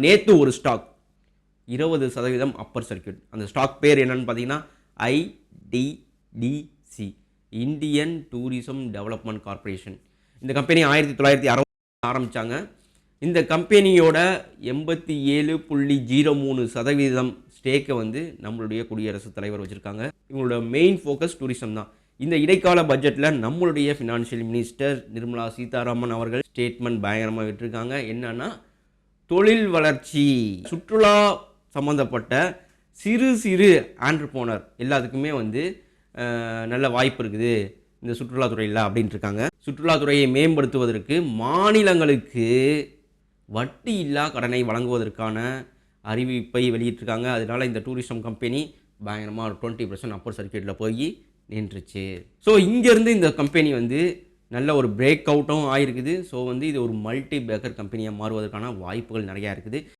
நேற்று ஒரு stock 20% Appar circuit. அந்த ஸ்டாக் பேர் என்னன்னு பார்த்தீங்கன்னா IDDC, Indian tourism development corporation. இந்த கம்பெனி 1960 ஆரம்பித்தாங்க. இந்த கம்பெனியோட 87.03% ஸ்டேக்கை வந்து நம்மளுடைய குடியரசுத் தலைவர் வச்சுருக்காங்க. இவங்களோட மெயின் ஃபோக்கஸ் டூரிசம் தான். இந்த இடைக்கால பட்ஜெட்டில் நம்மளுடைய ஃபினான்ஷியல் மினிஸ்டர் நிர்மலா சீதாராமன் அவர்கள் ஸ்டேட்மெண்ட் பயங்கரமாக விட்டுருக்காங்க. என்னன்னா, தொழில் வளர்ச்சி, சுற்றுலா சம்மந்தப்பட்ட சிறு சிறு ஆண்டர்ப்ரோனர் எல்லாத்துக்குமே வந்து நல்ல வாய்ப்பு இருக்குது இந்த சுற்றுலாத்துறையில் அப்படின்ட்டு இருக்காங்க. சுற்றுலாத்துறையை மேம்படுத்துவதற்கு மாநிலங்களுக்கு வட்டி இல்லா கடனை வழங்குவதற்கான அறிவிப்பை வெளியிட்டிருக்காங்க. அதனால இந்த டூரிசம் கம்பெனி பயங்கரமாக 20% அப்பர் சர்க்கியூட்டில் போய் நின்றுச்சு. ஸோ இங்கேருந்து இந்த கம்பெனி வந்து நல்ல ஒரு பிரேக் அவுட்டும் ஆகிருக்குது. ஸோ வந்து இது ஒரு மல்டி பேக்கர் கம்பெனியாக மாறுவதற்கான வாய்ப்புகள் நிறையா இருக்குது.